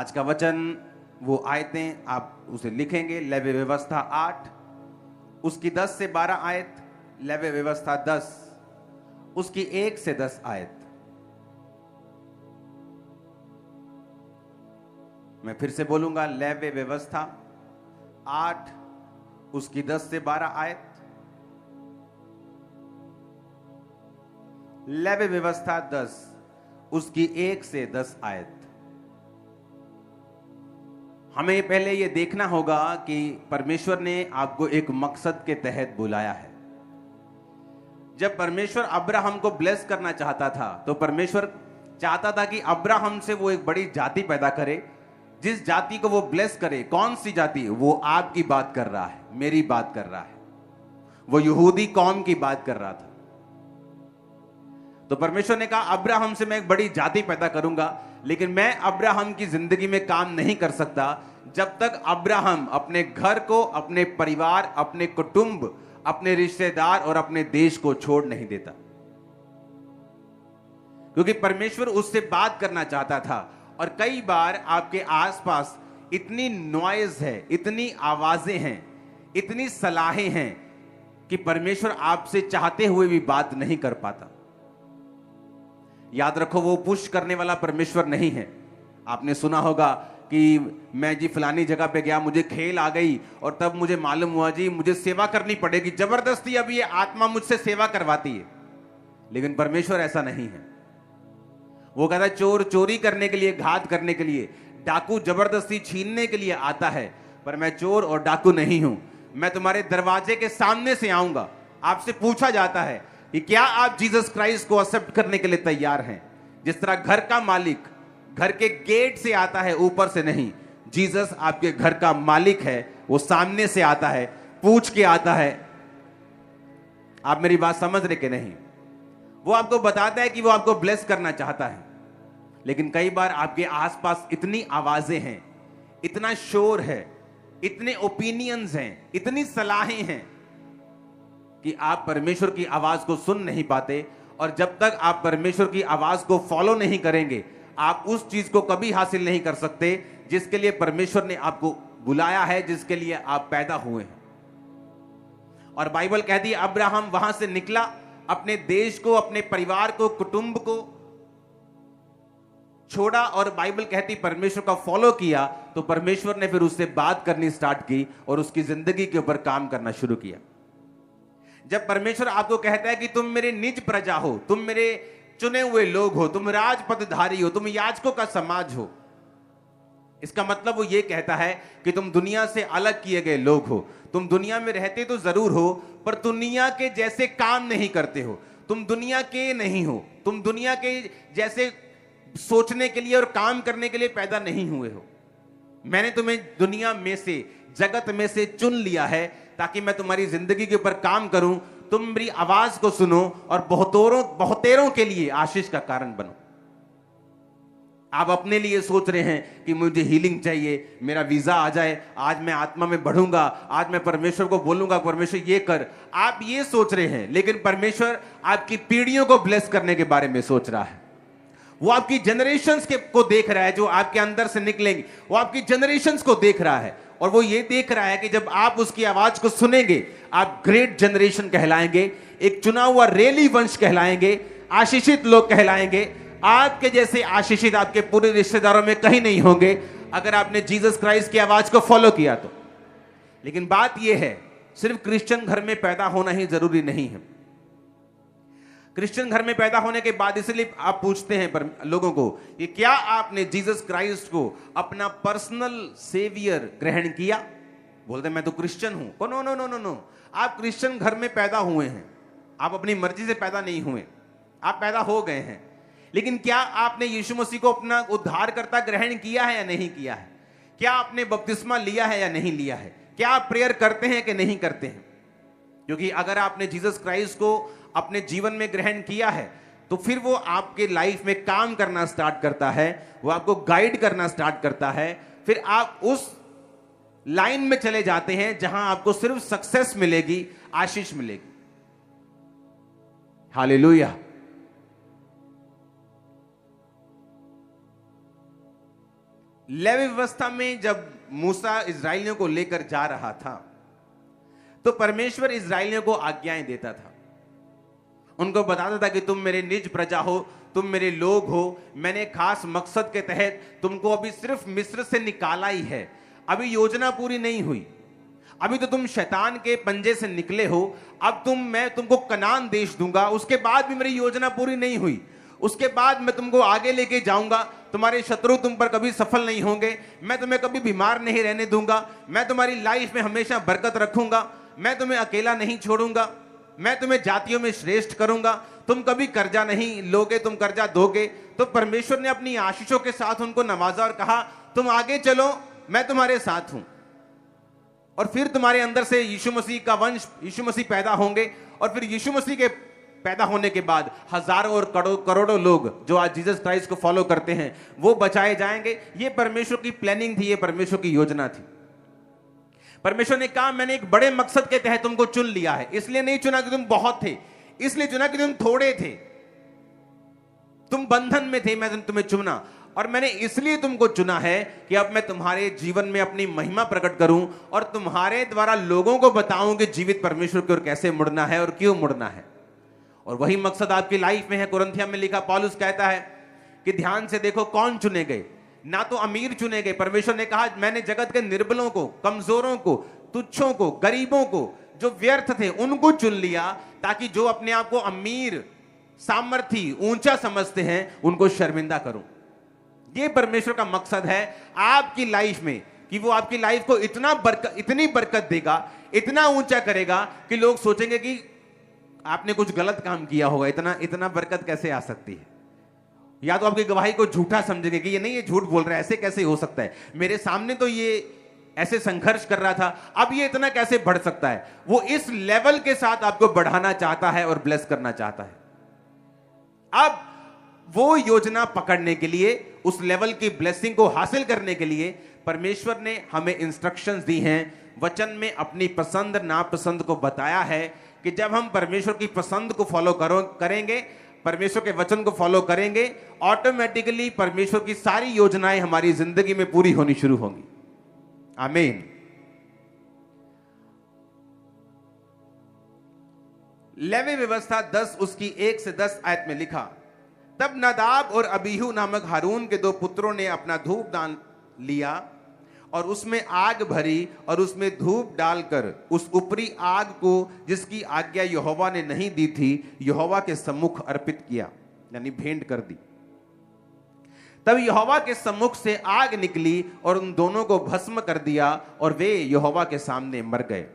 आज का वचन, वो आयतें आप उसे लिखेंगे। लेवी व्यवस्था 8, उसकी 10 से 12 आयत। लेवी व्यवस्था 10, उसकी 1 से 10 आयत। मैं फिर से बोलूंगा, लेवी व्यवस्था 8, उसकी 10 से 12 आयत। लेवी व्यवस्था 10, उसकी 1 से 10 आयत। हमें पहले यह देखना होगा कि परमेश्वर ने आपको एक मकसद के तहत बुलाया है। जब परमेश्वर अब्राहम को ब्लेस करना चाहता था, तो परमेश्वर चाहता था कि अब्राहम से वो एक बड़ी जाति पैदा करे, जिस जाति को वो ब्लेस करे। कौन सी जाति? वो आपकी बात कर रहा है, मेरी बात कर रहा है, वो यहूदी कौम की बात कर रहा था। तो परमेश्वर ने कहा, अब्राहम से मैं एक बड़ी जाति पैदा करूंगा, लेकिन मैं अब्राहम की जिंदगी में काम नहीं कर सकता जब तक अब्राहम अपने घर को, अपने परिवार, अपने कुटुंब, अपने रिश्तेदार और अपने देश को छोड़ नहीं देता। क्योंकि परमेश्वर उससे बात करना चाहता था। और कई बार आपके आसपास इतनी नॉइज है, इतनी आवाजें हैं, इतनी सलाहें हैं कि परमेश्वर आपसे चाहते हुए भी बात नहीं कर पाता। याद रखो, वो पुश करने वाला परमेश्वर नहीं है। आपने सुना होगा कि मैं जी फलानी जगह पे गया, मुझे खेल आ गई और तब मुझे मालूम हुआ जी मुझे सेवा करनी पड़ेगी, जबरदस्ती अब ये आत्मा मुझसे सेवा करवाती है। लेकिन परमेश्वर ऐसा नहीं है। वो कहता है, चोर चोरी करने के लिए, घात करने के लिए, डाकू जबरदस्ती छीनने के लिए आता है, पर मैं चोर और डाकू नहीं हूं। मैं तुम्हारे दरवाजे के सामने से आऊंगा। आपसे पूछा जाता है कि क्या आप जीसस क्राइस्ट को एक्सेप्ट करने के लिए तैयार हैं? जिस तरह घर का मालिक घर के गेट से आता है, ऊपर से नहीं। जीसस आपके घर का मालिक है, वो सामने से आता है, पूछ के आता है। आप मेरी बात समझ रहे कि नहीं? वो आपको बताता है कि वो आपको ब्लेस करना चाहता है। लेकिन कई बार आपके आसपास इतनी आवाजें हैं, इतना शोर है, इतने ओपिनियंस हैं, इतनी सलाहें हैं कि आप परमेश्वर की आवाज को सुन नहीं पाते। और जब तक आप परमेश्वर की आवाज को फॉलो नहीं करेंगे, आप उस चीज को कभी हासिल नहीं कर सकते जिसके लिए परमेश्वर ने आपको बुलाया है, जिसके लिए आप पैदा हुए हैं। और बाइबल कहती है, अब्राहम वहां से निकला, अपने देश को, अपने परिवार को, कुटुंब को छोड़ा और बाइबल कहती परमेश्वर का फॉलो किया। तो परमेश्वर ने फिर उससे बात करनी स्टार्ट की और उसकी जिंदगी के ऊपर काम करना शुरू किया। जब परमेश्वर आपको कहता है कि तुम मेरे निज प्रजा हो, तुम मेरे चुने हुए लोग हो, तुम राजपदधारी हो, तुम याजकों का समाज हो, इसका मतलब वो ये कहता है कि तुम दुनिया से अलग किए गए लोग हो। तुम दुनिया में रहते तो जरूर हो, पर दुनिया के जैसे काम नहीं करते हो। तुम दुनिया के नहीं हो, तुम दुनिया के जैसे सोचने के लिए और काम करने के लिए पैदा नहीं हुए हो। मैंने तुम्हें दुनिया में से, जगत में से चुन लिया है ताकि मैं तुम्हारी जिंदगी के ऊपर काम करूं, तुम मेरी आवाज को सुनो और बहुतेरों के लिए आशीष का कारण बनो। आप अपने लिए सोच रहे हैं कि मुझे हीलिंग चाहिए, मेरा वीजा आ जाए, आज मैं आत्मा में बढ़ूंगा, आज मैं परमेश्वर को बोलूंगा परमेश्वर ये कर। आप ये सोच रहे हैं, लेकिन परमेश्वर आपकी पीढ़ियों को ब्लेस करने के बारे में सोच रहा है। वो आपकी जनरेशंस को देख रहा है, जो आपके अंदर से निकलेंगे। वो आपकी जनरेशंस को देख रहा है और वो ये देख रहा है कि जब आप उसकी आवाज को सुनेंगे, आप ग्रेट जनरेशन कहलाएंगे, एक चुना हुआ रेली वंश कहलाएंगे, आशीषित लोग कहलाएंगे। आपके जैसे आशीषित आपके पूरे रिश्तेदारों में कहीं नहीं होंगे अगर आपने जीसस क्राइस्ट की आवाज को फॉलो किया तो। लेकिन बात यह है, सिर्फ क्रिश्चियन घर में पैदा होना ही जरूरी नहीं है। क्रिश्चियन घर में पैदा होने के बाद इसलिए आप पूछते हैं पर लोगों को कि क्या आपने जीसस क्राइस्ट को अपना पर्सनल सेवियर ग्रहण किया? बोलते मैं तो क्रिश्चियन हूं। No no no no no, आप क्रिश्चियन घर में पैदा हुए हैं, आप अपनी मर्जी से पैदा नहीं हुए, आप पैदा हो गए हैं। लेकिन क्या आपने यीशु मसीह को अपना उद्धारकर्ता ग्रहण किया है या नहीं किया है? क्या आपने बपतिस्मा लिया है या नहीं लिया है? क्या आप प्रेयर करते हैं कि नहीं करते हैं? क्योंकि अगर आपने जीसस क्राइस्ट को अपने जीवन में ग्रहण किया है तो फिर वो आपके लाइफ में काम करना स्टार्ट करता है, वो आपको गाइड करना स्टार्ट करता है। फिर आप उस लाइन में चले जाते हैं जहां आपको सिर्फ सक्सेस मिलेगी, आशीष मिलेगी। लेवी व्यवस्था में जब मूसा इजरायलियों को लेकर जा रहा था तो परमेश्वर इजरायलियों को आज्ञाएं देता था, उनको बताता था कि तुम मेरे निज प्रजा हो, तुम मेरे लोग हो, मैंने खास मकसद के तहत तुमको अभी सिर्फ मिस्र से निकाला ही है, अभी योजना पूरी नहीं हुई, अभी तो तुम शैतान के पंजे से निकले हो, अब मैं तुमको कनान देश दूंगा, उसके बाद भी मेरी योजना पूरी नहीं हुई, उसके बाद मैं तुमको आगे लेके जाऊंगा, तुम्हारे शत्रु तुम पर कभी सफल नहीं होंगे, मैं तुम्हें कभी बीमार नहीं रहने दूंगा, मैं तुम्हारी लाइफ में हमेशा बरकत रखूंगा, मैं तुम्हें अकेला नहीं छोड़ूंगा, मैं तुम्हें जातियों में श्रेष्ठ करूंगा, तुम कभी कर्जा नहीं लोगे, तुम कर्जा दोगे। तो परमेश्वर ने अपनी आशीषों के साथ उनको नवाजा और कहा तुम आगे चलो, मैं तुम्हारे साथ हूं। और फिर तुम्हारे अंदर से यीशु मसीह का वंश, यीशु मसीह पैदा होंगे, और फिर यीशु मसीह के पैदा होने के बाद हजारों और करोड़ों लोग जो आज जीसस क्राइस्ट को फॉलो करते हैं वो बचाए जाएंगे। ये परमेश्वर की प्लानिंग थी, ये परमेश्वर की योजना थी। परमेश्वर ने कहा मैंने एक बड़े मकसद के तहत तुमको चुन लिया है, इसलिए नहीं चुना कि तुम बहुत थे, इसलिए चुना कि तुम थोड़े थे, तुम बंधन में थे, मैं तुम्हें चुना, और मैंने इसलिए तुमको चुना है कि अब मैं तुम्हारे जीवन में अपनी महिमा प्रकट करूं और तुम्हारे द्वारा लोगों को बताऊं कि जीवित परमेश्वर की ओर कैसे मुड़ना है और क्यों मुड़ना है। और वही मकसद आपकी लाइफ में है। कुरिन्थियों में लिखा पौलुस कहता है कि ध्यान से देखो कौन चुने गए, ना तो अमीर चुने गए। परमेश्वर ने कहा मैंने जगत के निर्बलों को, कमजोरों को, तुच्छों को, गरीबों को, जो व्यर्थ थे उनको चुन लिया, ताकि जो अपने आप को अमीर, सामर्थी, ऊंचा समझते हैं उनको शर्मिंदा करूं। ये परमेश्वर का मकसद है आपकी लाइफ में, कि वो आपकी लाइफ को इतनी बरकत देगा, इतना ऊंचा करेगा कि लोग सोचेंगे कि आपने कुछ गलत काम किया होगा, इतना बरकत कैसे आ सकती है। या तो आपकी गवाही को झूठा समझेंगे कि ये नहीं, ये झूठ बोल रहा है, ऐसे कैसे हो सकता है, मेरे सामने तो ये ऐसे संघर्ष कर रहा था, अब ये इतना कैसे बढ़ सकता है। वो इस लेवल के साथ आपको बढ़ाना चाहता है और ब्लेस करना चाहता है। अब वो योजना पकड़ने के लिए, उस लेवल की ब्लेसिंग को हासिल करने के लिए परमेश्वर ने हमें इंस्ट्रक्शंस दी हैं, वचन में अपनी पसंद नापसंद को बताया है कि जब हम परमेश्वर की पसंद को फॉलो करेंगे, परमेश्वर के वचन को फॉलो करेंगे, ऑटोमेटिकली परमेश्वर की सारी योजनाएं हमारी जिंदगी में पूरी होनी शुरू होंगी। आमीन। लेवी व्यवस्था 10 उसकी 1 से 10 आयत में लिखा, तब नादाब और अबीहू नामक हारून के 2 पुत्रों ने अपना धूप दान लिया और उसमें आग भरी और उसमें धूप डालकर उस ऊपरी आग को जिसकी आज्ञा यहोवा ने नहीं दी थी, यहोवा के सम्मुख अर्पित किया, यानी भेंट कर दी। तब यहोवा के सम्मुख से आग निकली और उन दोनों को भस्म कर दिया और वे यहोवा के सामने मर गए।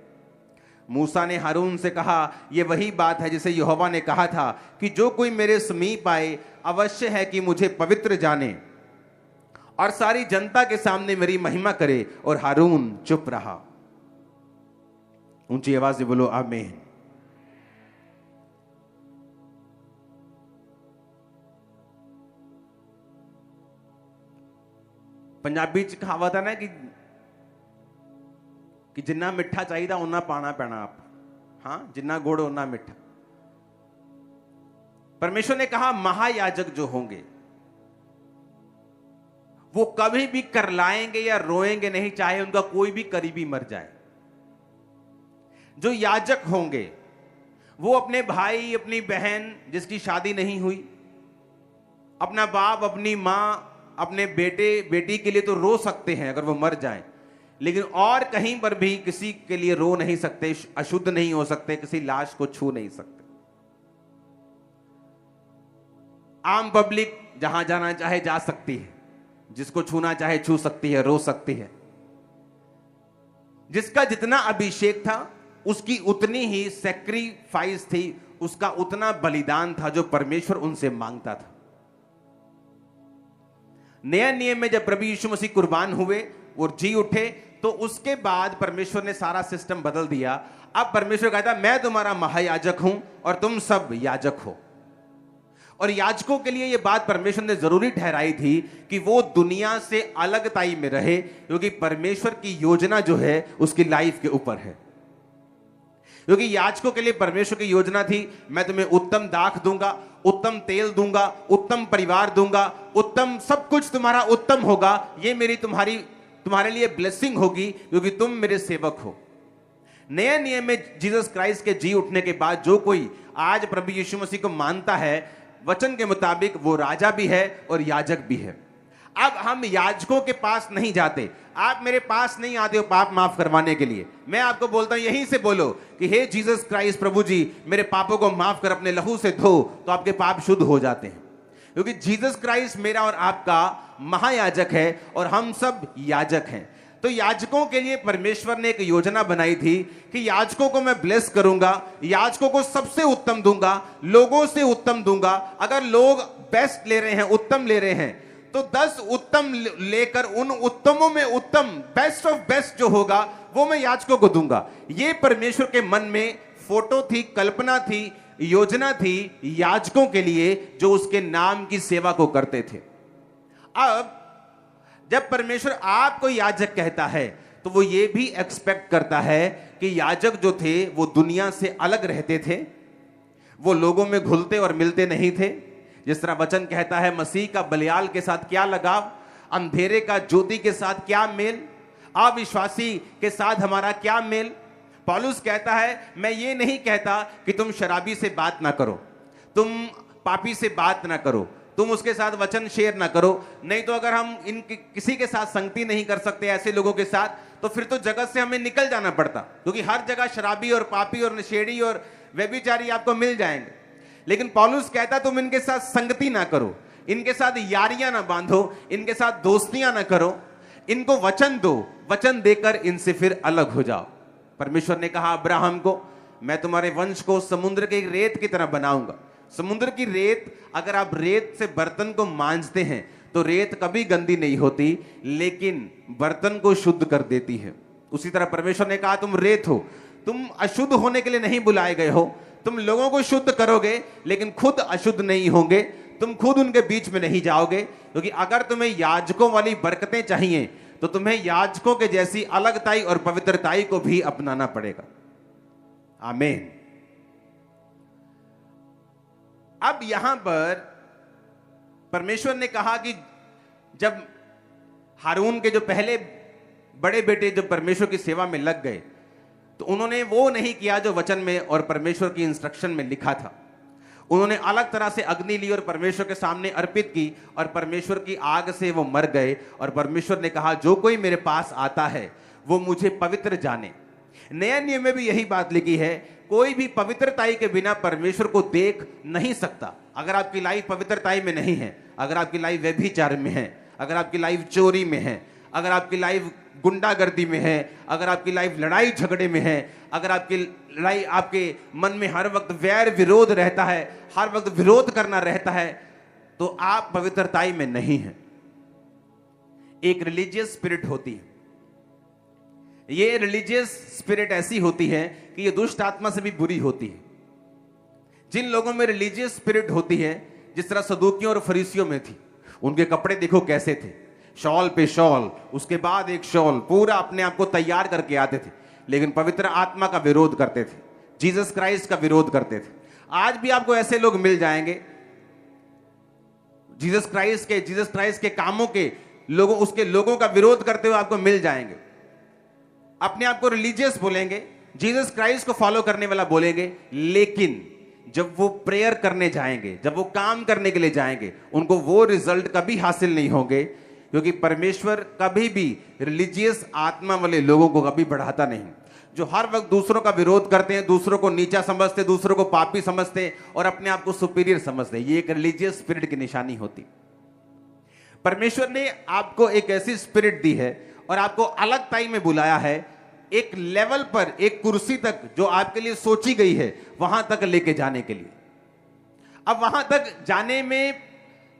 मूसा ने हारून से कहा, यह वही बात है जिसे यहोवा ने कहा था कि जो कोई मेरे समीप आए अवश्य है कि मुझे पवित्र जाने और सारी जनता के सामने मेरी महिमा करे। और हारून चुप रहा। ऊंची आवाज से बोलो आमीन। पंजाबी च कहावत है ना कि जिन्ना मिठा चाहिए उन्ना पाना पैना आप, हाँ, जिन्ना गुड़ उन्ना मिठा। परमेश्वर ने कहा महायाजक जो होंगे वो कभी भी करलाएंगे या रोएंगे नहीं, चाहे उनका कोई भी करीबी मर जाए। जो याजक होंगे वो अपने भाई, अपनी बहन जिसकी शादी नहीं हुई, अपना बाप, अपनी मां, अपने बेटे बेटी के लिए तो रो सकते हैं अगर वो मर जाए, लेकिन और कहीं पर भी किसी के लिए रो नहीं सकते, अशुद्ध नहीं हो सकते, किसी लाश को छू नहीं सकते। आम पब्लिक जहां जाना चाहे जा सकती है, जिसको छूना चाहे छू सकती है, रो सकती है। जिसका जितना अभिषेक था उसकी उतनी ही सैक्रिफाइस थी, उसका उतना बलिदान था जो परमेश्वर उनसे मांगता था। नया नियम में जब प्रभु यीशु मसीह कुर्बान हुए और जी उठे तो उसके बाद परमेश्वर ने सारा सिस्टम बदल दिया। अब परमेश्वर कहता मैं तुम्हारा महायाजक हूं और तुम सब याजक हो। और याजकों के लिए यह बात परमेश्वर ने जरूरी ठहराई थी कि वो दुनिया से अलगताई में रहे, क्योंकि परमेश्वर की योजना जो है उसकी लाइफ के ऊपर है। क्योंकि याजकों के लिए परमेश्वर की योजना थी, मैं तुम्हें उत्तम दाख दूंगा, उत्तम तेल दूंगा, उत्तम परिवार दूंगा, उत्तम सब कुछ तुम्हारा उत्तम होगा, ये मेरी तुम्हारे लिए ब्लेसिंग होगी क्योंकि तुम मेरे सेवक हो। नया नियम में जीसस क्राइस्ट के जी उठने के बाद जो कोई आज प्रभु यीशु मसीह को मानता है, वचन के मुताबिक वो राजा भी है और याजक भी है। अब हम याजकों के पास नहीं जाते, आप मेरे पास नहीं आते हो पाप माफ करवाने के लिए। मैं आपको बोलता हूं यहीं से बोलो कि हे जीसस क्राइस्ट प्रभु जी मेरे पापों को माफ कर, अपने लहू से धो, तो आपके पाप शुद्ध हो जाते हैं। क्योंकि जीसस क्राइस्ट मेरा और आपका महायाजक है और हम सब याजक हैं। तो याजकों के लिए परमेश्वर ने एक योजना बनाई थी कि याजकों को मैं ब्लेस करूंगा, याजकों को सबसे उत्तम दूंगा, लोगों से उत्तम दूंगा। अगर लोग बेस्ट ले रहे हैं, उत्तम ले रहे हैं, तो 10 उत्तम लेकर उन उत्तमों में उत्तम, बेस्ट ऑफ बेस्ट जो होगा वो मैं याजकों को दूंगा। ये परमेश्वर के मन में फोटो थी, कल्पना थी, योजना थी याजकों के लिए जो उसके नाम की सेवा को करते थे। अब जब परमेश्वर आपको याजक कहता है तो वो ये भी एक्सपेक्ट करता है कि याजक जो थे वो दुनिया से अलग रहते थे, वो लोगों में घुलते और मिलते नहीं थे। जिस तरह वचन कहता है मसीह का बलियाल के साथ क्या लगाव, अंधेरे का ज्योति के साथ क्या मेल, अविश्वासी के साथ हमारा क्या मेल। पौलुस कहता है मैं ये नहीं कहता कि तुम शराबी से बात ना करो, तुम पापी से बात ना करो, तुम उसके साथ वचन शेयर ना करो। नहीं तो अगर हम किसी के साथ संगति नहीं कर सकते ऐसे लोगों के साथ, तो फिर तो जगत से हमें निकल जाना पड़ता, क्योंकि हर जगह शराबी और पापी और नशेड़ी और व्यभिचारी आपको मिल जाएंगे। लेकिन पौलुस कहता तुम इनके साथ संगति ना करो, इनके साथ यारियां ना बांधो, इनके साथ दोस्तियां ना करो, इनको वचन दो, वचन देकर इनसे फिर अलग हो जाओ। परमेश्वर ने कहा अब्राहम को मैं तुम्हारे वंश को समुद्र के रेत की तरह बनाऊंगा। समुद्र की रेत, अगर आप रेत से बर्तन को मांजते हैं तो रेत कभी गंदी नहीं होती, लेकिन बर्तन को शुद्ध कर देती है। उसी तरह परमेश्वर ने कहा तुम रेत हो, तुम अशुद्ध होने के लिए नहीं बुलाए गए हो, तुम लोगों को शुद्ध करोगे लेकिन खुद अशुद्ध नहीं होंगे, तुम खुद उनके बीच में नहीं जाओगे। क्योंकि अगर तुम्हें याजकों वाली बरकतें चाहिए तो तुम्हें याजकों के जैसी अलगताई और पवित्रताई को भी अपनाना पड़ेगा। आमीन। अब यहां पर परमेश्वर ने कहा कि जब हारून के जो पहले बड़े बेटे जब परमेश्वर की सेवा में लग गए तो उन्होंने वो नहीं किया जो वचन में और परमेश्वर की इंस्ट्रक्शन में लिखा था। उन्होंने अलग तरह से अग्नि ली और परमेश्वर के सामने अर्पित की और परमेश्वर की आग से वो मर गए। और परमेश्वर ने कहा जो कोई मेरे पास आता है वो मुझे पवित्र जाने। नया नियम में भी यही बात लिखी है, कोई भी पवित्रताई के बिना परमेश्वर को देख नहीं सकता। अगर आपकी लाइफ पवित्रताई में नहीं है, अगर आपकी लाइफ व्यभिचार में है, अगर आपकी लाइफ चोरी में है, अगर आपकी लाइफ गुंडागर्दी में है, अगर आपकी लाइफ लड़ाई झगड़े में है, अगर आपकी लड़ाई आपके मन में हर वक्त वैर विरोध रहता है, हर वक्त विरोध करना रहता है, तो आप पवित्रताई में नहीं हैं। एक रिलीजियस स्पिरिट होती है, ये रिलीजियस स्पिरिट ऐसी होती है कि ये दुष्ट आत्मा से भी बुरी होती है। जिन लोगों में रिलीजियस स्पिरिट होती है, जिस तरह सदूकियों और फरीसियों में थी, उनके कपड़े देखो कैसे थे, शॉल पे शॉल, उसके बाद एक शॉल, पूरा अपने आप को तैयार करके आते थे, लेकिन पवित्र आत्मा का विरोध करते थे, जीसस क्राइस्ट का विरोध करते थे। आज भी आपको ऐसे लोग मिल जाएंगे, जीसस क्राइस्ट के कामों के लोगों, उसके लोगों का विरोध करते हुए आपको मिल जाएंगे। अपने आप को रिलीजियस बोलेंगे, जीसस क्राइस्ट को फॉलो करने वाला बोलेंगे, लेकिन जब वो प्रेयर करने जाएंगे, जब वो काम करने के लिए जाएंगे, उनको वो रिजल्ट कभी हासिल नहीं होंगे, क्योंकि परमेश्वर कभी भी रिलीजियस आत्मा वाले लोगों को कभी बढ़ाता नहीं। जो हर वक्त दूसरों का विरोध करते हैं, दूसरों को नीचा समझते, दूसरों को पापी समझते और अपने आप को सुपीरियर समझते, ये एक रिलीजियस स्पिरिट की निशानी होती। परमेश्वर ने आपको एक ऐसी स्पिरिट दी है और आपको अलगताई में बुलाया है, एक लेवल पर, एक कुर्सी तक जो आपके लिए सोची गई है वहां तक लेके जाने के लिए। अब वहां तक जाने में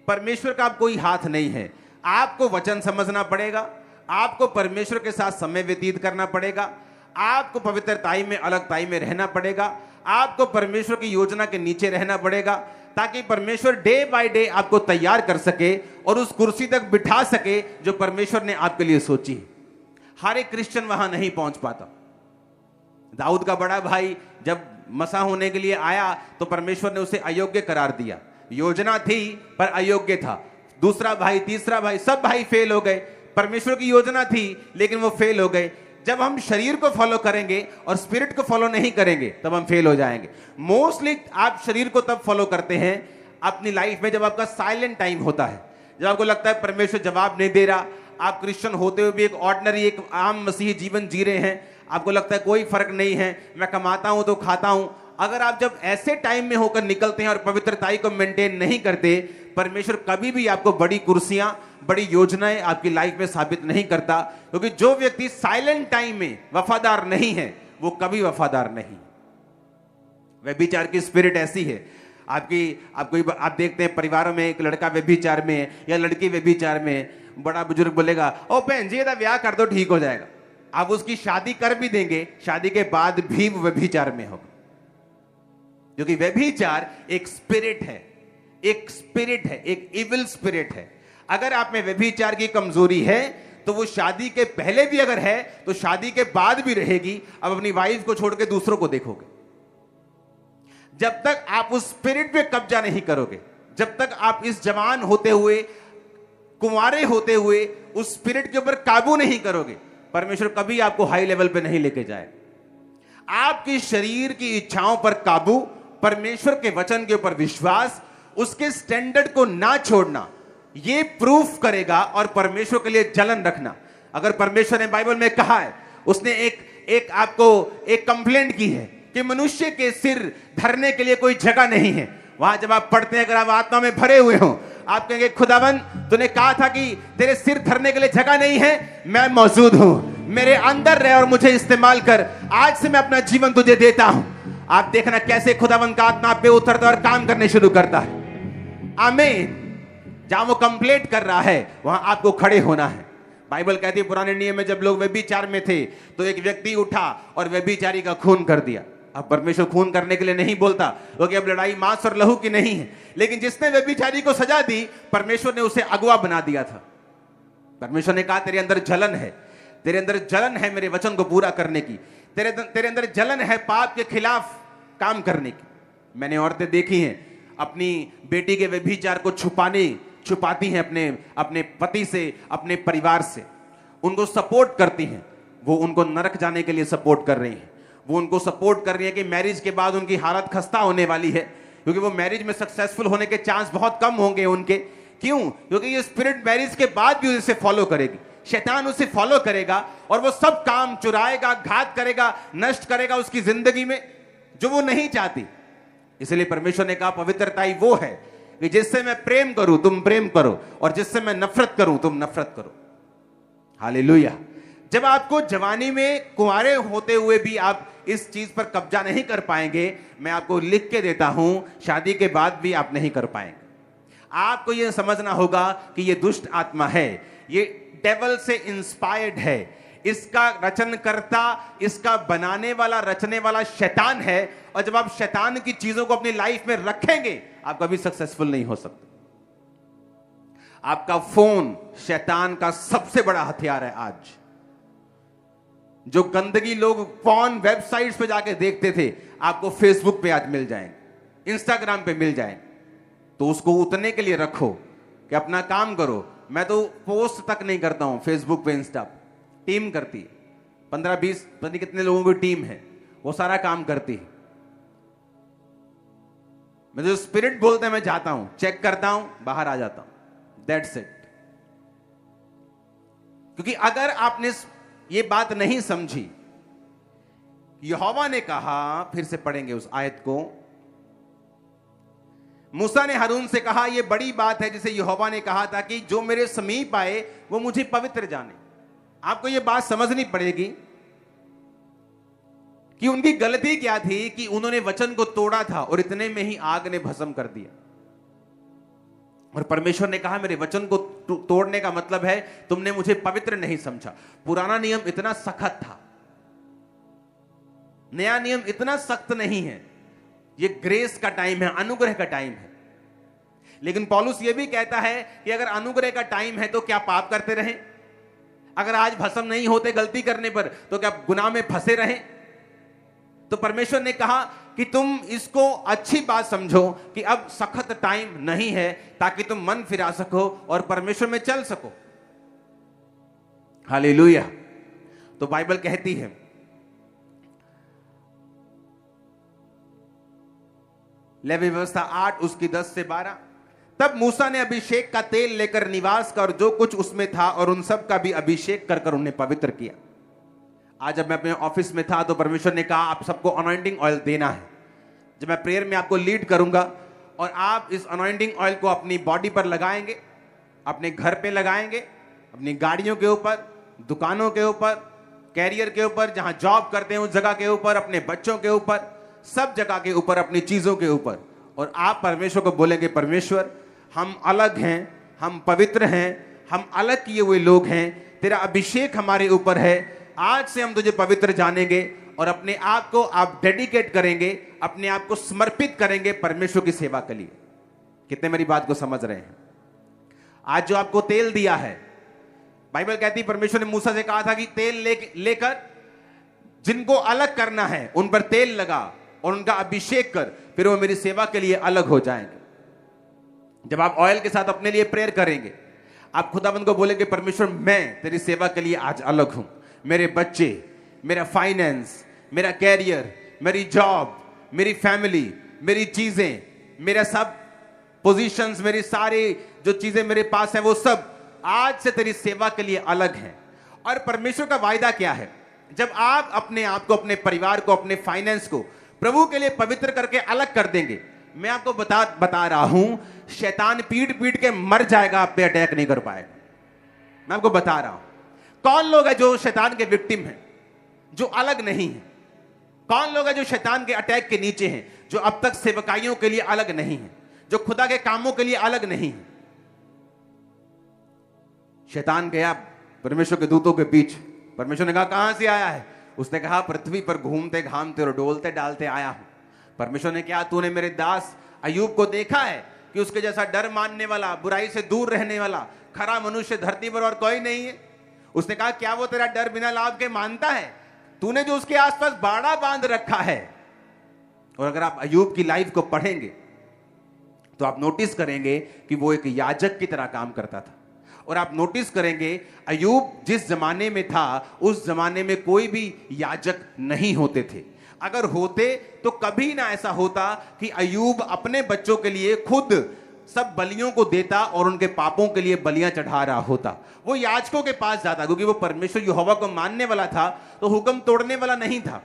परमेश्वर का कोई हाथ नहीं है। आपको वचन समझना पड़ेगा, आपको परमेश्वर के साथ समय व्यतीत करना पड़ेगा, आपको पवित्रताई में, अलगताई में रहना पड़ेगा, आपको परमेश्वर की योजना के नीचे रहना पड़ेगा, ताकि परमेश्वर डे बाय डे आपको तैयार कर सके और उस कुर्सी तक बिठा सके जो परमेश्वर ने आपके लिए सोची है। हर एक क्रिश्चियन वहां नहीं पहुंच पाता। दाऊद का बड़ा भाई जब मसा होने के लिए आया तो परमेश्वर ने उसे अयोग्य करार दिया। योजना थी पर अयोग्य था। दूसरा भाई, तीसरा भाई, सब भाई फेल हो गए। परमेश्वर की योजना थी लेकिन वो फेल हो गए। जब हम शरीर को फॉलो करेंगे और स्पिरिट को फॉलो नहीं करेंगे तब हम फेल हो जाएंगे। मोस्टली आप शरीर को तब फॉलो करते हैं अपनी लाइफ में जब आपका साइलेंट टाइम होता है, जब आपको लगता है परमेश्वर जवाब नहीं दे रहा, आप क्रिश्चियन होते हुए भी एक ऑर्डिनरी, एक आम मसीही जीवन जी रहे हैं, आपको लगता है कोई फर्क नहीं है, मैं कमाता हूं तो खाता हूं। अगर आप जब ऐसे टाइम में होकर निकलते हैं और पवित्रताई को मेंटेन नहीं करते, परमेश्वर कभी भी आपको बड़ी कुर्सियां, बड़ी योजनाएं आपकी लाइफ में साबित नहीं करता, क्योंकि जो व्यक्ति साइलेंट टाइम में वफादार नहीं है वो कभी वफादार नहीं। व्यभिचार की स्पिरिट ऐसी है। आप देखते हैं परिवारों में एक लड़का व्यभिचार में है या लड़की व्यभिचार में है, बड़ा बुजुर्ग बोलेगा ओ बहन जी ब्याह कर दो ठीक हो जाएगा। आप उसकी शादी कर भी देंगे, शादी के बाद भी वो व्यभिचार में होगा, क्योंकि व्यभिचार एक स्पिरिट है, एक इविल स्पिरिट है। अगर आप में व्यभिचार की कमजोरी है तो वो शादी के पहले भी अगर है तो शादी के बाद भी रहेगी। अब अपनी वाइफ को छोड़ के दूसरों को देखोगे। जब तक आप उस स्पिरिट पे कब्जा नहीं करोगे, जब तक आप इस जवान होते हुए, कुंवारे होते हुए उस स्पिरिट के ऊपर काबू नहीं करोगे, परमेश्वर कभी आपको हाई लेवल पे नहीं लेके जाए। आपकी शरीर की इच्छाओं पर काबू, परमेश्वर के वचन के ऊपर विश्वास, उसके स्टैंडर्ड को ना छोड़ना, यह प्रूफ करेगा और परमेश्वर के लिए जलन रखना। अगर परमेश्वर ने बाइबल में कहा है, उसने एक आपको एक कंप्लेंट की है कि मनुष्य के सिर धरने के लिए कोई जगह नहीं है, वहां जब आप पढ़ते हैं, अगर आप आत्मा में भरे हुए हो, आप कहेंगे खुदावन तूने कहा था कि तेरे सिर धरने के लिए जगह नहीं है, मैं मौजूद हूं, मेरे अंदर रह और मुझे इस्तेमाल कर, आज से मैं अपना जीवन तुझे देता हूं। आप देखना कैसे खुदावन का आत्मा पे उतरता और काम करने शुरू करता है। आमीन। जहां वो कंप्लेंट कर रहा है वहां आपको खड़े होना है। बाइबल कहती है पुराने नियम में जब लोग व्यभिचार में थे तो एक व्यक्ति उठा और व्यभिचारी का खून कर दिया। अब परमेश्वर खून करने के लिए नहीं बोलता, क्योंकि अब लड़ाई मांस और लहू की नहीं है, लेकिन जिसने व्यभिचारी को सजा दी, परमेश्वर ने उसे अगवा बना दिया था। परमेश्वर ने कहा तेरे अंदर जलन है, तेरे अंदर जलन है मेरे वचन को पूरा करने की, तेरे अंदर जलन है पाप के खिलाफ काम करने की। मैंने औरतें देखी हैं अपनी बेटी के व्यभिचार को छुपाती हैं अपने पति से, अपने परिवार से, उनको सपोर्ट करती हैं। वो उनको नरक जाने के लिए सपोर्ट कर रही हैं। वो उनको सपोर्ट कर रही है कि मैरिज के बाद उनकी हालत खस्ता होने वाली है, क्योंकि वो मैरिज में सक्सेसफुल होने के चांस बहुत कम होंगे उनके। क्यों? क्योंकि ये स्पिरिट मैरिज के बाद भी उसे फॉलो करेगी, शैतान उसे फॉलो करेगा और वो सब काम चुराएगा, घात करेगा, नष्ट करेगा उसकी जिंदगी में जो वो नहीं चाहती। इसलिए परमेश्वर ने कहा पवित्रताई वो है कि जिससे मैं प्रेम करूं तुम प्रेम करो, और जिससे मैं नफरत करूं तुम नफरत करो। हालेलुया। जब आपको जवानी में कुंवारे होते हुए भी आप इस चीज पर कब्जा नहीं कर पाएंगे, मैं आपको लिख के देता हूं, शादी के बाद भी आप नहीं कर पाएंगे। आपको यह समझना होगा कि यह दुष्ट आत्मा है, ये डेविल से इंस्पायर्ड है, इसका रचनकर्ता, इसका बनाने वाला, रचने वाला शैतान है। और जब आप शैतान की चीजों को अपनी लाइफ में रखेंगे, आप कभी सक्सेसफुल नहीं हो सकते। आपका फोन शैतान का सबसे बड़ा हथियार है। आज जो गंदगी लोग पॉर्न वेबसाइट्स पे जाके देखते थे, आपको फेसबुक पे आज मिल जाएंगे, इंस्टाग्राम पे मिल जाएंगे। तो उसको उतने के लिए रखो कि अपना काम करो। मैं तो पोस्ट तक नहीं करता हूं फेसबुक पे, इंस्टा पे टीम करती है, 15-20 पता नहीं कितने लोगों की टीम है, वो सारा काम करती है। मैं जो स्पिरिट बोलते हैं मैं जाता हूं, चेक करता हूं, बाहर आ जाता हूं, दैट्स इट। क्योंकि अगर आपने ये बात नहीं समझी, यहोवा ने कहा, फिर से पढ़ेंगे उस आयत को, मूसा ने हारून से कहा यह बड़ी बात है जिसे यहोवा ने कहा था कि जो मेरे समीप आए वो मुझे पवित्र जाने। आपको यह बात समझनी पड़ेगी कि उनकी गलती क्या थी कि उन्होंने वचन को तोड़ा था और इतने में ही आग ने भस्म कर दिया। और परमेश्वर ने कहा मेरे वचन को तोड़ने का मतलब है तुमने मुझे पवित्र नहीं समझा। पुराना नियम इतना सख्त था, नया नियम इतना सख्त नहीं है। ये ग्रेस का टाइम है, अनुग्रह का टाइम है। लेकिन पौलुस ये भी कहता है कि अगर अनुग्रह का टाइम है तो क्या पाप करते रहें? अगर आज भस्म नहीं होते गलती करने पर तो क्या गुनाह में फंसे रहें? तो परमेश्वर ने कहा कि तुम इसको अच्छी बात समझो कि अब सख्त टाइम नहीं है, ताकि तुम मन फिरा सको और परमेश्वर में चल सको। हालेलुया। तो बाइबल कहती है, लेवी व्यवस्था 8 उसकी 10 से 12, तब मूसा ने अभिषेक का तेल लेकर निवास का और जो कुछ उसमें था और उन सब का भी अभिषेक कर उन्हें पवित्र किया। आज जब मैं अपने ऑफिस में था तो परमेश्वर ने कहा आप सबको अनॉइंटिंग ऑयल देना है। जब मैं प्रेयर में आपको लीड करूंगा और आप इस अनॉइंटिंग ऑयल को अपनी बॉडी पर लगाएंगे, अपने घर पे लगाएंगे, अपनी गाड़ियों के ऊपर, दुकानों के ऊपर, कैरियर के ऊपर, जहां जॉब करते हैं उस जगह के ऊपर, अपने बच्चों के ऊपर, सब जगह के ऊपर, अपनी चीजों के ऊपर, और आप परमेश्वर को बोलेंगे परमेश्वर हम अलग हैं, हम पवित्र हैं, हम अलग किए हुए लोग हैं, तेरा अभिषेक हमारे ऊपर है, आज से हम तुझे पवित्र जानेंगे और अपने आप को आप डेडिकेट करेंगे, अपने आप को समर्पित करेंगे परमेश्वर की सेवा के लिए। कितने मेरी बात को समझ रहे हैं? आज जो आपको तेल दिया है, बाइबल कहती है परमेश्वर ने मूसा से कहा था कि तेल लेकर जिनको अलग करना है उन पर तेल लगा और उनका अभिषेक कर, फिर वो मेरी सेवा के लिए अलग हो जाएंगे। जब आप ऑयल के साथ अपने लिए प्रेयर करेंगे, आप खुदाबंद को बोलेंगे परमेश्वर मैं तेरी सेवा के लिए आज अलग हूं। मेरे बच्चे, मेरा फाइनेंस, मेरा कैरियर, मेरी जॉब, मेरी फैमिली, मेरी चीजें, मेरा सब पोजीशंस, मेरी सारी जो चीजें मेरे पास है वो सब आज से तेरी सेवा के लिए अलग हैं। और परमेश्वर का वायदा क्या है? जब आप अपने आप को, अपने परिवार को, अपने फाइनेंस को प्रभु के लिए पवित्र करके अलग कर देंगे, मैं आपको बता रहा हूं, शैतान पीट पीट के मर जाएगा, आप पे अटैक नहीं कर पाएगा। मैं आपको बता रहा हूं। कौन लोग हैं जो शैतान के विक्टिम हैं, जो अलग नहीं है? कौन लोग हैं जो शैतान के अटैक के नीचे हैं, जो अब तक सेवकाइयों के लिए अलग नहीं है, जो खुदा के कामों के लिए अलग नहीं है? शैतान गया परमेश्वर के दूतों के बीच, परमेश्वर ने कहा कहां से आया है? उसने कहा पृथ्वी पर घूमते घामते और डोलते डालते आया हूं। परमेश्वर ने कहा तूने मेरे दास अय्यूब को देखा है कि उसके जैसा डर मानने वाला, बुराई से दूर रहने वाला, खरा मनुष्य धरती पर और कोई नहीं है? उसने कहा क्या वो तेरा डर बिना लाभ के मानता है? तूने जो उसके आसपास बाड़ा बांध रखा है। और अगर आप अय्यूब की लाइफ को पढ़ेंगे तो आप नोटिस करेंगे कि वो एक याजक की तरह काम करता था। और आप नोटिस करेंगे अय्यूब जिस जमाने में था उस जमाने में कोई भी याजक नहीं होते थे। अगर होते तो कभी ना ऐसा होता कि अय्यूब अपने बच्चों के लिए खुद सब बलियों को देता और उनके पापों के लिए बलियां चढ़ा रहा होता। वो याजकों के पास जाता क्योंकि वो परमेश्वर यहोवा को मानने वाला था, तो हुक्म तोड़ने वाला नहीं था।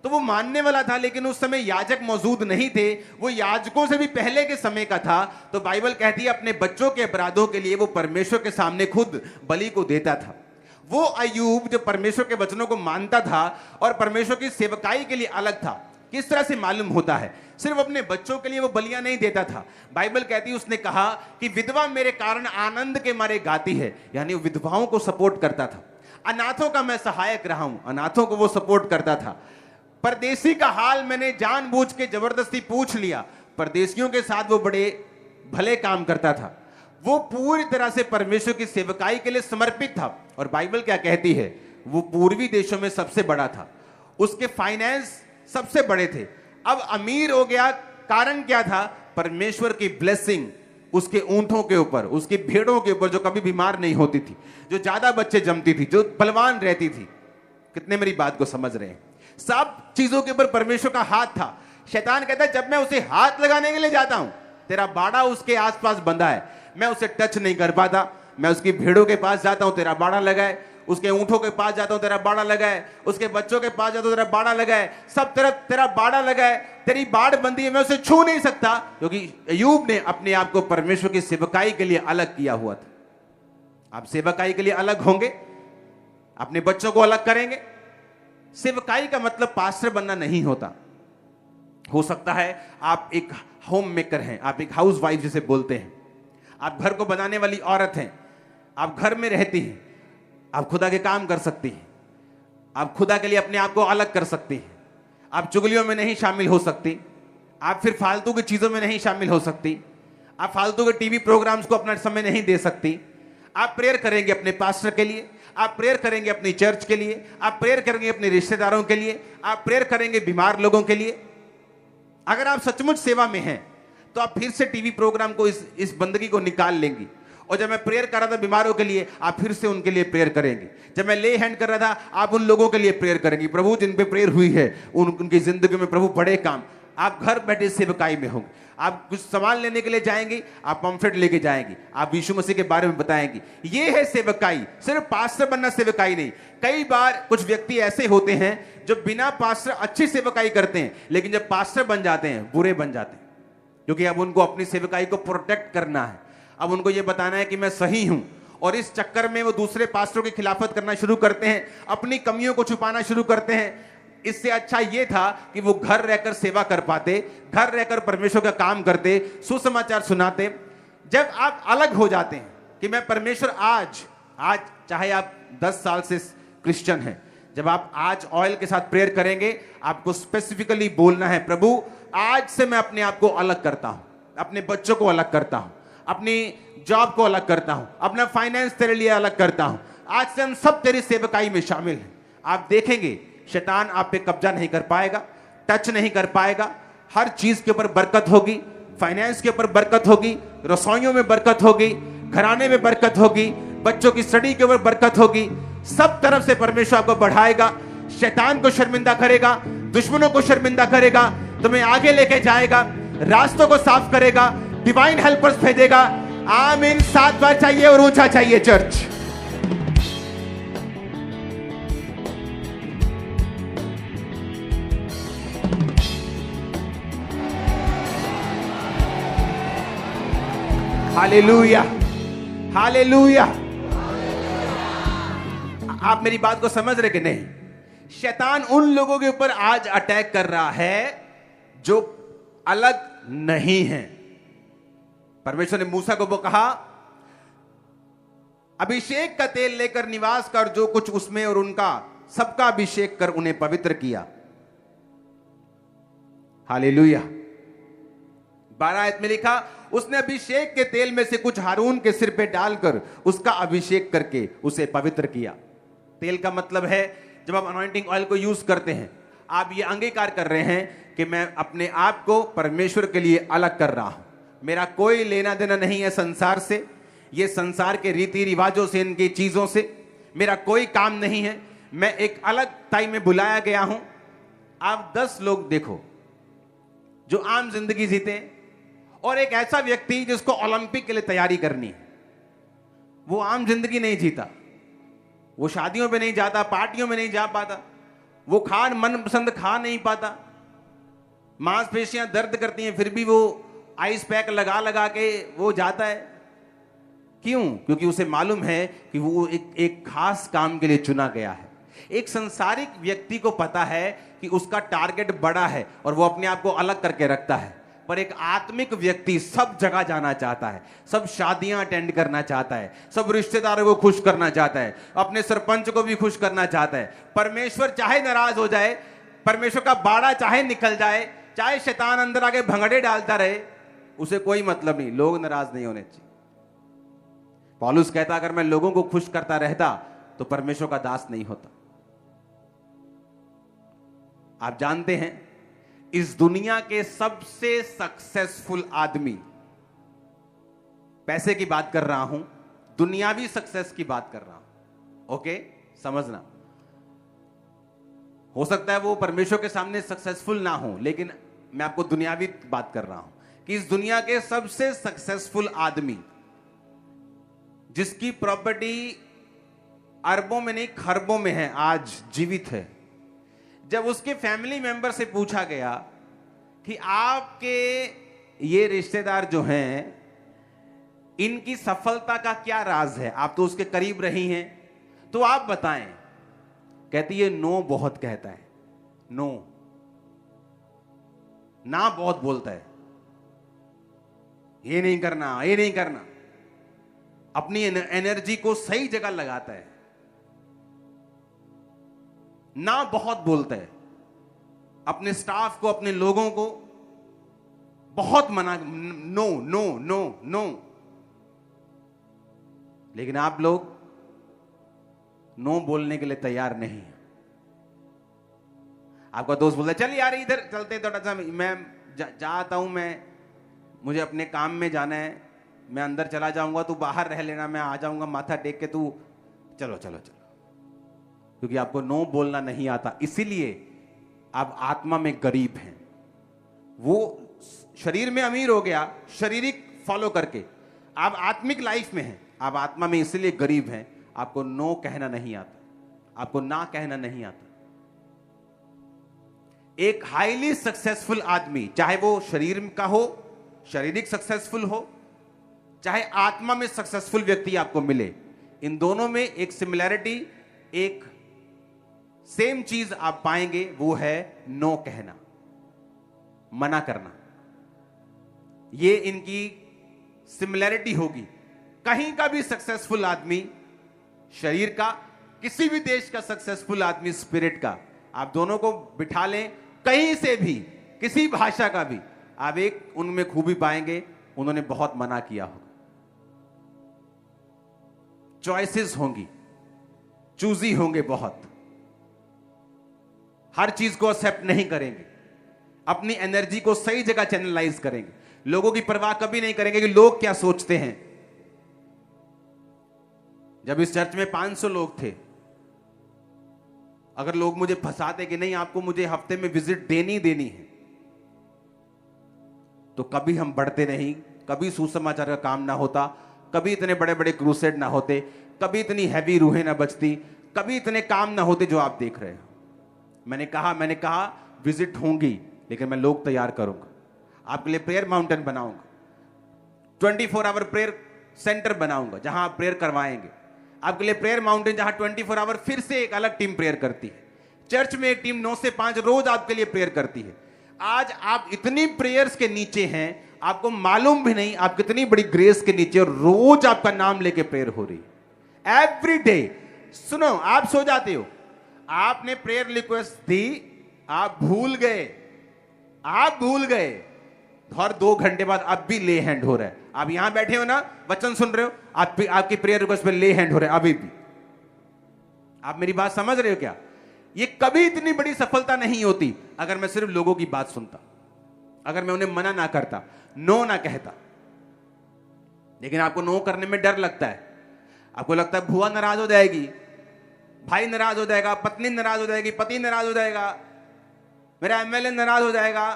तो वो मानने वाला था, लेकिन उस समय याजक मौजूद नहीं थे, वो याजकों से भी पहले के समय का था। तो बाइबल कहती है अपने बच्चों के अपराधों के लिए वो परमेश्वर के सामने खुद बलि को देता था। वो अय्यूब जो परमेश्वर के वचनों को मानता था और परमेश्वर की सेवकाई के लिए अलग था। किस तरह से मालूम होता है? सिर्फ अपने बच्चों के लिए वो बलियां नहीं देता था। बाइबल कहती है उसने कहा कि विधवा मेरे कारण आनंद के मारे गाती है, यानी विधवाओं को सपोर्ट करता था। अनाथों का मैं सहायक रहा हूं, अनाथों को वो सपोर्ट करता था। परदेसी का हाल मैंने जानबूझ के जबरदस्ती पूछ लिया, परदेसियों के साथ वो बड़े भले काम करता था। वो पूरी तरह से परमेश्वर की सेवकाई के लिए समर्पित था। और बाइबल क्या कहती है? वो पूर्वी देशों में सबसे बड़ा था, उसके फाइनेंस सबसे बड़े थे। अब अमीर हो गया, कारण क्या था? परमेश्वर की ब्लेसिंग उसके ऊंटों के ऊपर, उसकी भेड़ों के ऊपर जो कभी बीमार नहीं होती थी, जो ज्यादा बच्चे जमती थी, जो बलवान रहती थी। कितने मेरी बात को समझ रहे हैं? सब चीजों के ऊपर परमेश्वर का हाथ था। शैतान कहता है जब मैं उसे हाथ लगाने के लिए जाता हूं, तेरा बाड़ा उसके आसपास बंधा है, मैं उसे टच नहीं कर पाता। मैं उसकी भेड़ों के पास जाता हूं, तेरा बाड़ा लगा है। उसके ऊंटों के पास जाता हूं, तेरा बाड़ा लगा है। उसके बच्चों के पास जाता हूं, तेरा बाड़ा लगा है। सब तरफ तेरा बाड़ा लगा है, तेरी बाड़ बंदी है, मैं उसे छू नहीं सकता। क्योंकि अय्यूब ने अपने आप को परमेश्वर की सेवकाई के लिए अलग किया हुआ था। आप सेवकाई के लिए अलग होंगे, अपने बच्चों को अलग करेंगे। सेवकाई का मतलब पास्टर बनना नहीं होता। हो सकता है आप एक होम मेकर हैं, आप एक हाउस वाइफ जिसे बोलते हैं, आप घर को बनाने वाली औरत हैं, आप घर में रहती हैं, आप खुदा के काम कर सकती हैं, आप खुदा के लिए अपने आप को अलग कर सकती हैं, आप चुगलियों में नहीं शामिल हो सकती, आप फिर फालतू की चीजों में नहीं शामिल हो सकती, आप फालतू के टीवी प्रोग्राम्स को अपना समय नहीं दे सकती, आप प्रेयर करेंगे अपने पास्टर के लिए, आप प्रेयर करेंगे अपनी चर्च के लिए, आप प्रेयर करेंगे अपने रिश्तेदारों के लिए, आप प्रेयर करेंगे बीमार लोगों के लिए। अगर आप सचमुच सेवा में हैं तो आप फिर से टीवी प्रोग्राम को इस बंदगी को निकाल लेंगी। और जब मैं प्रेयर कर रहा था बीमारों के लिए, आप फिर से उनके लिए प्रेयर करेंगे। जब मैं ले हैंड कर रहा था, आप उन लोगों के लिए प्रेयर करेंगे। प्रभु जिन पे प्रेयर हुई है उनकी जिंदगी में प्रभु बड़े काम। आप घर बैठे सेवकाई में होंगे। आप कुछ सामान लेने के लिए जाएंगे, आप पंफलेट लेके जाएंगे, आप यीशु मसीह के बारे में बताएंगे। ये है सेवकाई। सिर्फ पास्टर बनना सेवकाई नहीं। कई बार कुछ व्यक्ति ऐसे होते हैं जो बिना पास्टर अच्छी सेवकाई करते हैं, लेकिन जब पास्टर बन जाते हैं बुरे बन जाते हैं, क्योंकि अब उनको अपनी सेवकाई को प्रोटेक्ट करना है। अब उनको यह बताना है कि मैं सही हूं, और इस चक्कर में वो दूसरे पास्टरों की खिलाफत करना शुरू करते हैं, अपनी कमियों को छुपाना शुरू करते हैं। इससे अच्छा यह था कि वो घर रहकर सेवा कर पाते, घर रहकर परमेश्वर का काम करते, सुसमाचार सुनाते। जब आप अलग हो जाते हैं कि मैं परमेश्वर आज चाहे आप 10 साल से क्रिश्चियन हैं, जब आप आज ऑयल के साथ प्रेयर करेंगे, आपको स्पेसिफिकली बोलना है, प्रभु आज से मैं अपने आप को अलग करता हूं, अपने बच्चों को अलग करता हूं, अपनी जॉब को अलग करता हूं, अपना फाइनेंस तेरे लिए अलग करता हूं। आज से हम सब तेरी सेवकाई में शामिल हैं। आप देखेंगे शैतान आप पे कब्जा नहीं कर पाएगा, टच नहीं कर पाएगा। हर चीज के ऊपर बरकत होगी, फाइनेंस के ऊपर बरकत होगी, रसोइयों में बरकत होगी, घराने में बरकत होगी, बच्चों की स्टडी के ऊपर बरकत होगी। सब तरफ से परमेश्वर आपको बढ़ाएगा, शैतान को शर्मिंदा करेगा, दुश्मनों को शर्मिंदा करेगा, तुम्हें आगे लेके जाएगा, रास्तों को साफ करेगा, डिवाइन हेल्पर्स भेजेगा। आमीन। 7 बार चाहिए और ऊंचा चाहिए चर्च। Hallelujah, hallelujah. आप मेरी बात को समझ रहे कि नहीं? शैतान उन लोगों के ऊपर आज अटैक कर रहा है जो अलग नहीं है। परमेश्वर ने मूसा को वो कहा, अभिषेक का तेल लेकर निवास कर जो कुछ उसमें, और उनका सबका अभिषेक कर उन्हें पवित्र किया। हालेलुया। 12 आयत में लिखा, उसने अभिषेक के तेल में से कुछ हारून के सिर पे डालकर उसका अभिषेक करके उसे पवित्र किया। तेल का मतलब है, जब आप अनॉइंटिंग ऑयल को यूज करते हैं, आप ये अंगीकार कर रहे हैं कि मैं अपने आप को परमेश्वर के लिए अलग कर रहा हूं। मेरा कोई लेना देना नहीं है संसार से, ये संसार के रीति रिवाजों से, इनकी चीजों से मेरा कोई काम नहीं है। मैं एक अलग टाइम में बुलाया गया हूं। आप 10 लोग देखो जो आम जिंदगी जीते हैं, और एक ऐसा व्यक्ति जिसको ओलंपिक के लिए तैयारी करनी है। वो आम जिंदगी नहीं जीता, वो शादियों पे नहीं जाता, पार्टियों में नहीं जा पाता, वो मनपसंद खा नहीं पाता, मांसपेशियां दर्द करती हैं फिर भी वो आइस पैक लगा लगा के वो जाता है। क्यों? क्योंकि उसे मालूम है कि वो एक खास काम के लिए चुना गया है। एक संसारिक व्यक्ति को पता है कि उसका टारगेट बड़ा है और वो अपने आप को अलग करके रखता है, पर एक आत्मिक व्यक्ति सब जगह जाना चाहता है, सब शादियां अटेंड करना चाहता है, सब रिश्तेदारों को खुश करना चाहता है, अपने सरपंच को भी खुश करना चाहता है। परमेश्वर चाहे नाराज हो जाए, परमेश्वर का बाड़ा चाहे निकल जाए, चाहे शैतान अंदर आके भंगड़े डालता रहे, उसे कोई मतलब नहीं, लोग नाराज नहीं होने चाहिए। पौलुस कहता, अगर मैं लोगों को खुश करता रहता तो परमेश्वर का दास नहीं होता। आप जानते हैं, इस दुनिया के सबसे सक्सेसफुल आदमी, पैसे की बात कर रहा हूं, दुनियावी सक्सेस की बात कर रहा हूं, ओके समझना। हो सकता है वो परमेश्वर के सामने सक्सेसफुल ना हो, लेकिन मैं आपको दुनियावी बात कर रहा हूं कि इस दुनिया के सबसे सक्सेसफुल आदमी, जिसकी प्रॉपर्टी अरबों में नहीं खरबों में है, आज जीवित है, जब उसके फैमिली मेंबर से पूछा गया कि आपके ये रिश्तेदार जो हैं, इनकी सफलता का क्या राज है, आप तो उसके करीब रही हैं, तो आप बताएं। कहती है नो बहुत कहता है, नो, ना बहुत बोलता है, ये नहीं करना, ये नहीं करना, अपनी एनर्जी को सही जगह लगाता है, ना बहुत बोलता है, अपने स्टाफ को, अपने लोगों को बहुत मना, नो नो नो नो। लेकिन आप लोग नो बोलने के लिए तैयार नहीं है। आपका दोस्त बोलता है चल यार इधर चलते, थोड़ा सा मैं जाता हूं, मुझे अपने काम में जाना है, मैं अंदर चला जाऊंगा, तू बाहर रह लेना, मैं आ जाऊंगा माथा टेक के, तू चलो चलो चलो। क्योंकि आपको नो बोलना नहीं आता, इसीलिए आप आत्मा में गरीब हैं। वो शरीर में अमीर हो गया शारीरिक फॉलो करके, आप आत्मिक लाइफ में हैं, आप आत्मा में इसलिए गरीब हैं। आपको नो कहना नहीं आता, आपको ना कहना नहीं आता। एक हाईली सक्सेसफुल आदमी, चाहे वो शरीर का हो, शारीरिक सक्सेसफुल हो, चाहे आत्मा में सक्सेसफुल व्यक्ति आपको मिले, इन दोनों में एक सिमिलैरिटी, एक सेम चीज आप पाएंगे, वो है नो कहना, मना करना। ये इनकी सिमिलैरिटी होगी। कहीं का भी सक्सेसफुल आदमी, शरीर का, किसी भी देश का सक्सेसफुल आदमी स्पिरिट का, आप दोनों को बिठा लें, कहीं से भी, किसी भाषा का भी, आप एक उनमें खूबी पाएंगे, उन्होंने बहुत मना किया होगा। चॉइसेस होंगी, चूजी होंगे, बहुत, हर चीज को एक्सेप्ट नहीं करेंगे, अपनी एनर्जी को सही जगह चैनलाइज करेंगे, लोगों की परवाह कभी नहीं करेंगे कि लोग क्या सोचते हैं। जब इस चर्च में 500 लोग थे, अगर लोग मुझे फंसाते कि नहीं आपको मुझे हफ्ते में विजिट देनी है, तो कभी हम बढ़ते नहीं, कभी सुसमाचार का काम ना होता, कभी इतने बड़े बड़े क्रूसेड ना होते, कभी इतनी हैवी रूहें ना बचती, कभी इतने काम ना होते जो आप देख रहे हो। मैंने कहा विजिट होंगी, लेकिन मैं लोग तैयार करूंगा, आपके लिए प्रेयर माउंटेन बनाऊंगा, 24 आवर प्रेयर सेंटर बनाऊंगा जहां आप प्रेयर करवाएंगे, आपके लिए प्रेयर माउंटेन जहां 24 आवर फिर से एक अलग टीम प्रेयर करती है। चर्च में एक टीम 9 से 5 रोज आपके लिए प्रेयर करती है। आज आप इतनी प्रेयर्स के नीचे हैं, आपको मालूम भी नहीं आप कितनी बड़ी ग्रेस के नीचे, और रोज आपका नाम लेके प्रेयर हो रही है, एवरी डे। सुनो, आप सो जाते हो, आपने प्रेयर रिक्वेस्ट दी, आप भूल गए, और 2 घंटे बाद अब भी ले हैंड हो रहा है। आप यहां बैठे हो ना, वचन सुन रहे हो, आपकी प्रेयर रिक्वेस्ट पे ले हैंड हो रहा है अभी भी। आप मेरी बात समझ रहे हो क्या? ये कभी इतनी बड़ी सफलता नहीं होती अगर मैं सिर्फ लोगों की बात सुनता, अगर मैं उन्हें मना ना करता, नो ना कहता। लेकिन आपको नो करने में डर लगता है, आपको लगता है बुआ नाराज हो जाएगी, भाई नाराज हो जाएगा, पत्नी नाराज हो जाएगी, पति नाराज हो जाएगा, मेरा एमएलए नाराज हो जाएगा।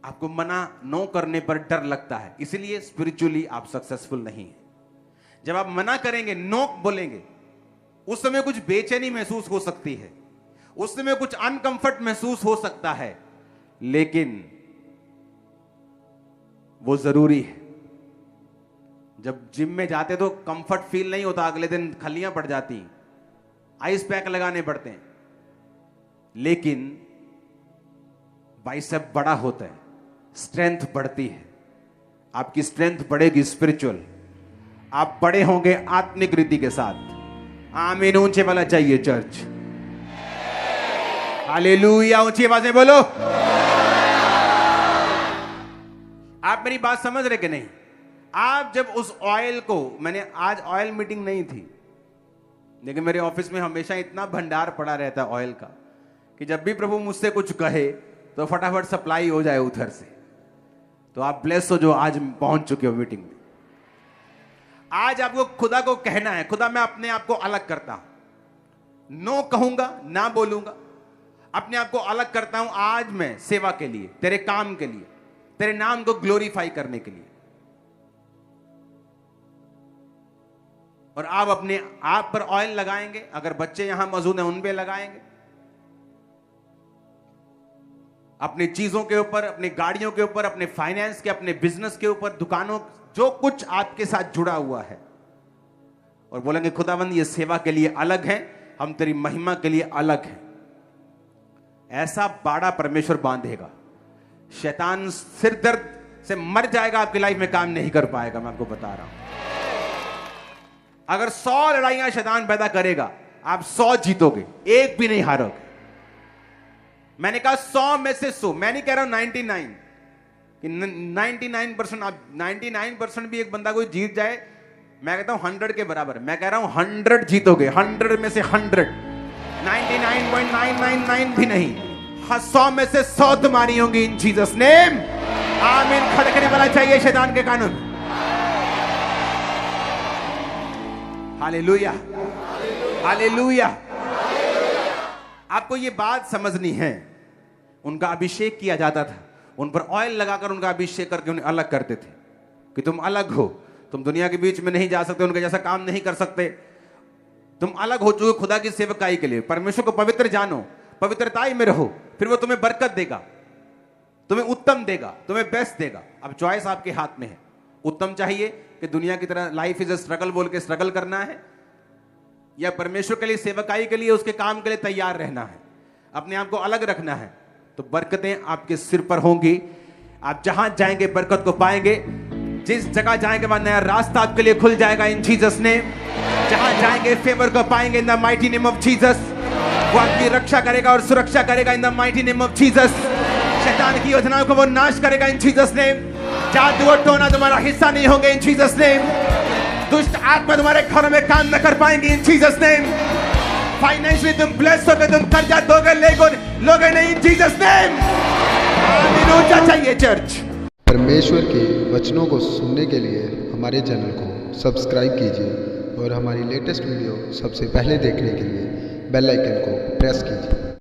आपको मना नो करने पर डर लगता है, इसलिए स्पिरिचुअली आप सक्सेसफुल नहीं है। जब आप मना करेंगे, नो बोलेंगे, उस समय कुछ बेचैनी महसूस हो सकती है, उस समय कुछ अनकंफर्ट महसूस हो सकता है, लेकिन वो जरूरी है। जब जिम में जाते तो कंफर्ट फील नहीं होता, अगले दिन खलियां पड़ जाती, आइस पैक लगाने पड़ते हैं, लेकिन बाइसेप बड़ा होता है, स्ट्रेंथ बढ़ती है, आपकी स्ट्रेंथ बढ़ेगी स्पिरिचुअल, आप बड़े होंगे आत्मिक रीति के साथ। आमीन ऊंचे वाला चाहिए चर्च, हालेलुया, ऊंची आवाज में बोलो। आप मेरी बात समझ रहे कि नहीं? आप जब उस ऑयल को, मैंने आज ऑयल मीटिंग नहीं थी, लेकिन मेरे ऑफिस में हमेशा इतना भंडार पड़ा रहता है ऑयल का कि जब भी प्रभु मुझसे कुछ कहे तो फटाफट सप्लाई हो जाए उधर से। तो आप ब्लेस हो जो आज पहुंच चुके हो मीटिंग में। आज आपको खुदा को कहना है, खुदा मैं अपने आप को अलग करता हूं, नो कहूंगा, ना बोलूंगा, अपने आप को अलग करता हूं आज मैं सेवा के लिए, तेरे काम के लिए, तेरे नाम को ग्लोरीफाई करने के लिए। और आप अपने आप पर ऑयल लगाएंगे, अगर बच्चे यहां मौजूद हैं उन पे लगाएंगे, अपनी चीजों के ऊपर, अपनी गाड़ियों के ऊपर, अपने फाइनेंस के, अपने बिजनेस के ऊपर, दुकानों, जो कुछ आपके साथ जुड़ा हुआ है, और बोलेंगे खुदावंद ये सेवा के लिए अलग है, हम तेरी महिमा के लिए अलग है। ऐसा बाड़ा परमेश्वर बांधेगा, शैतान सिर दर्द से मर जाएगा, आपकी लाइफ में काम नहीं कर पाएगा। मैं आपको बता रहा हूं, अगर 100 लड़ाइयां शैतान पैदा करेगा, आप 100 जीतोगे, एक भी नहीं हारोगे। मैंने कहा 100 में से 100, मैं नहीं कह रहा हूं 99, कि 99% आप 99% भी एक बंदा कोई जीत जाए, मैं कहता हूं 100 के बराबर। मैं कह रहा हूं 100 जीतोगे, 100 में से 100, 99.999 भी नहीं, 100 में से 100 तुम्हारी होंगी इन जीसस नेम। आमीन। खड़कने वाला चाहिए शैतान के कानून। Hallelujah, hallelujah. आपको ये बात समझनी है, उनका अभिषेक किया जाता था, उन पर ऑयल लगाकर उनका अभिषेक करके उन्हें अलग करते थे कि तुम अलग हो, तुम दुनिया के बीच में नहीं जा सकते, उनके जैसा काम नहीं कर सकते, तुम अलग हो चुके खुदा की सेवकाई के लिए। परमेश्वर को पवित्र जानो, पवित्रताई में रहो, फिर वो तुम्हें बरकत देगा, तुम्हें उत्तम देगा, तुम्हें बेस्ट देगा। अब चॉइस आपके हाथ में है। उत्तम चाहिए कि दुनिया की तरह लाइफ इज अ स्ट्रगल बोल के स्ट्रगल करना है, या परमेश्वर के लिए सेवकाई के लिए उसके काम के लिए तैयार रहना है, अपने आप को अलग रखना है, तो बरकतें आपके सिर पर होंगी। आप जहां जाएंगे बरकत को पाएंगे, जिस जगह जाएंगे वहां नया रास्ता आपके लिए खुल जाएगा इन जीसस ने। जहां जाएंगे फेवर को पाएंगे in the mighty name of Jesus. वो आपकी रक्षा करेगा और सुरक्षा करेगा in the mighty name of Jesus. शैतान की योजनाओं को वो नाश करेगा इन जीसस ने। जादू और टोना तुम्हारा हिस्सा नहीं होंगे इन जीसस ने। दुष्ट आत्मा तुम्हारे घरों में काम न कर पाएंगे इन जीसस ने। फाइनेंशियली तुम ब्लेस्ड होगे, तुम कर्जा दोगे लोगे नहीं इन जीसस ने। आमीन। ऊंचा चाहिए चर्च। परमेश्वर के वचनों को सुनने के लिए हमारे चैनल को सब्सक्राइब कीजिए और हमारी लेटेस्ट वीडियो सबसे पहले देखने के लिए बेल आइकन को प्रेस कीजिए।